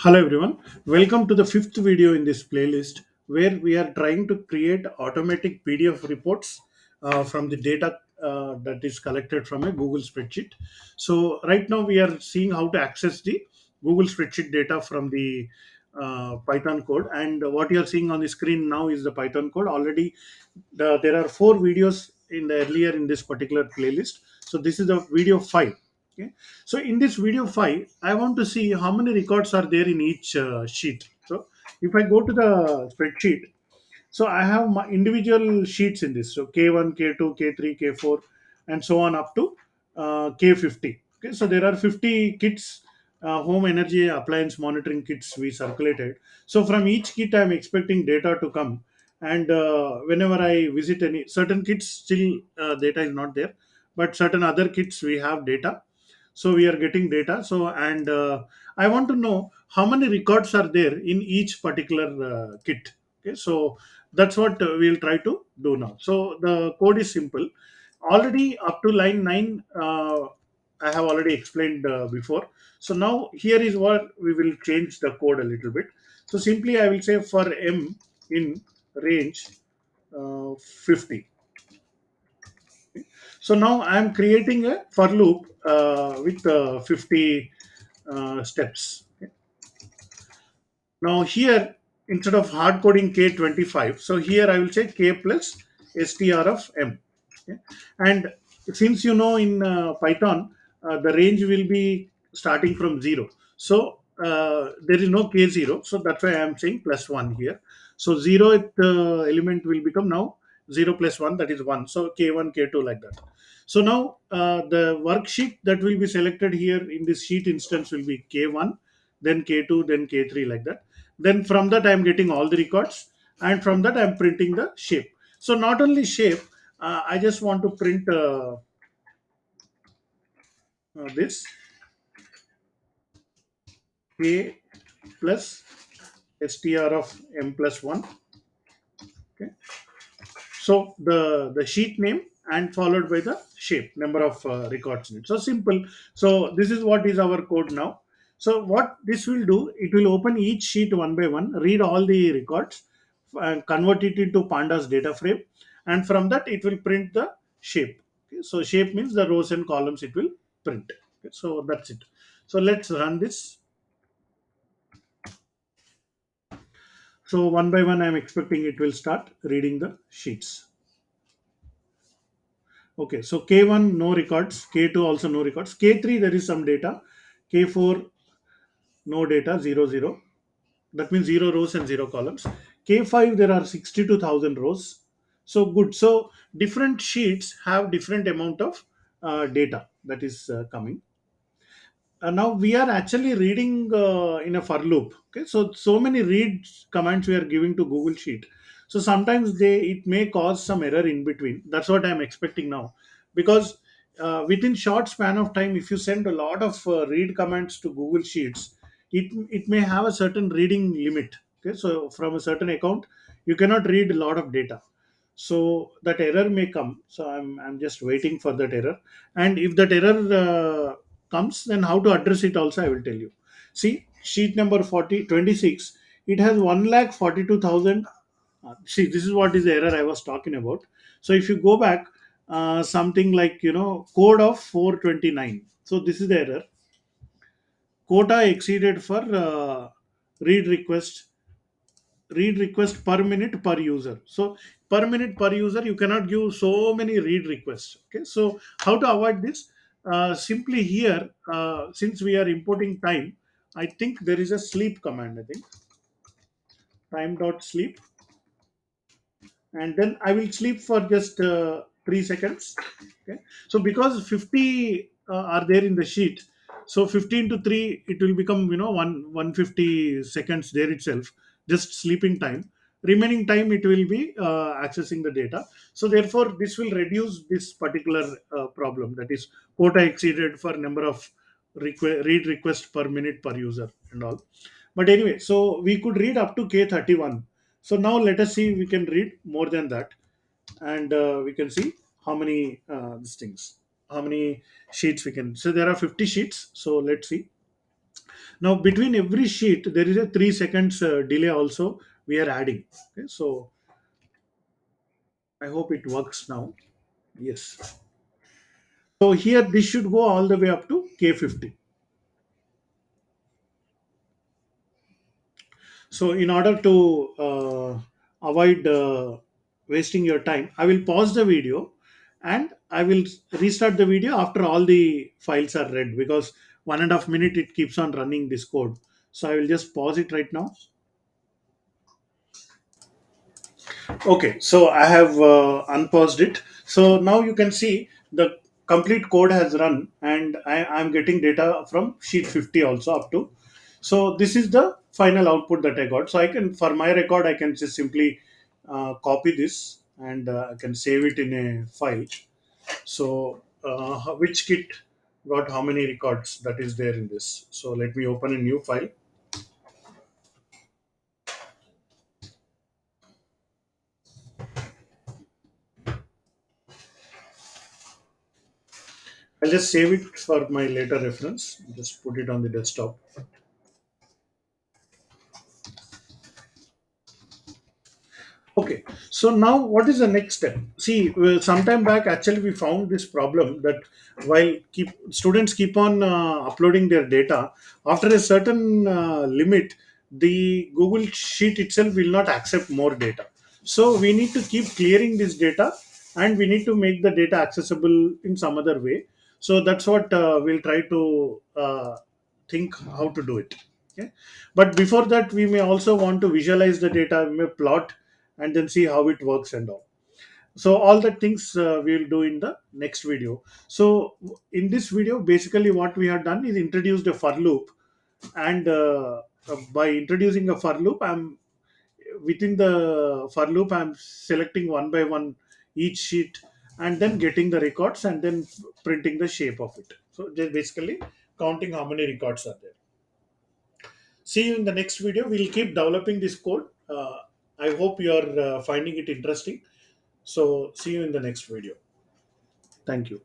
Hello everyone, welcome to the fifth video in this playlist where we are trying to create automatic PDF reports from the data that is collected from a Google spreadsheet. So right now we are seeing how to access the Google spreadsheet data from the Python code, and what you are seeing on the screen now is the Python code. Already there are four videos in the earlier in this particular playlist. So this is the video 5. Okay, so in this video 5 I want to see how many records are there in each sheet. So if I go to the spreadsheet, so I have my individual sheets in this. So K1, K2, K3, K4, and so on up to K50. Okay, so there are 50 kits, home energy appliance monitoring kits we circulated. So from each kit, I'm expecting data to come. And whenever I visit any certain kits, still data is not there, but certain other kits we have data. So we are getting data. So and I want to know how many records are there in each particular kit. Okay, so that's what we'll try to do now. So the code is simple. Already up to line 9, I have already explained before. So now here is what we will change the code a little bit. So simply I will say for m in range 50. So now I am creating a for loop with 50 steps. Okay. Now here, instead of hard coding K25, so here I will say K plus str of m. Okay. And since you know in Python, the range will be starting from 0. So there is no K0. So that's why I am saying plus 1 here. So 0th element will become now 0 plus 1, that is 1. So K1, K2 like that. So now the worksheet that will be selected here in this sheet instance will be K1, then K2, then K3 like that. Then from that I'm getting all the records, and from that I'm printing the shape. So not only shape, I just want to print this K plus str of m plus 1. Okay. So the sheet name and followed by the shape number of records in it. So simple. So this is what is our code now. So what this will do, it will open each sheet one by one, read all the records, and convert it into pandas data frame, and from that it will print the shape. Okay, so shape means the rows and columns it will print. Okay, so that's it. So let's run this. So one by one I'm expecting it will start reading the sheets. Okay, so K1 no records, K2 also no records, K3 there is some data, K4 no data, 0 0. That means 0 rows and 0 columns. K5 there are 62,000 rows. So good. So different sheets have different amount of data that is coming. Now we are actually reading in a for loop. Okay, so many read commands we are giving to Google Sheet. So sometimes they it may cause some error in between. That's what I'm expecting now, because within short span of time, if you send a lot of read commands to Google Sheets, it may have a certain reading limit. Okay, so from a certain account, you cannot read a lot of data. So that error may come. So I'm just waiting for that error. And if that error comes, then how to address it also I will tell you. See, sheet number 4026, it has 1,42,000. See, this is what is the error I was talking about. So if you go back, something like code of 429. So this is the error. Quota exceeded for read request read request per minute per user. So per minute per user you cannot give so many read requests. Okay, so how to avoid this? Simply here, since we are importing time, I think there is a sleep command. I think time dot sleep, and then I will sleep for just 3 seconds. Okay, so because 50 are there in the sheet, so 15 to 3 it will become 150 seconds there itself, just sleeping time. Remaining time it will be accessing the data. So therefore this will reduce this particular problem, that is quota exceeded for number of read request per minute per user and all. But anyway, so we could read up to K31. So now let us see, we can read more than that, and we can see how many these things, how many sheets we can. So there are 50 sheets. So let's see. Now between every sheet there is a 3 seconds delay also we are adding. Okay, so I hope it works now. Yes. So here this should go all the way up to K50. So in order to avoid wasting your time, I will pause the video and I will restart the video after all the files are read, because 1.5 minute it keeps on running this code. So I will just pause it right now. Okay, so I have unpaused it. So now you can see the complete code has run, and I'm getting data from sheet 50 also up to. So this is the final output that I got. So I can, for my record, I can just simply copy this and I can save it in a file. So which kit got how many records, that is there in this. So let me open a new file. I'll just save it for my later reference. Just put it on the desktop. Okay, so now what is the next step? See, well, sometime back, actually, we found this problem that while students keep on uploading their data, after a certain limit, the Google Sheet itself will not accept more data. So we need to keep clearing this data, and we need to make the data accessible in some other way. So that's what we'll try to think how to do it. Okay, but before that, we may also want to visualize the data. We may plot and then see how it works and all. So all the things we'll do in the next video. So in this video, basically what we have done is introduced a for loop, and by introducing a for loop, I'm within the for loop, I'm selecting one by one each sheet and then getting the records and then printing the shape of it. So just basically counting how many records are there. See you in the next video. We'll keep developing this code. I hope you're finding it interesting. So see you in the next video. Thank you.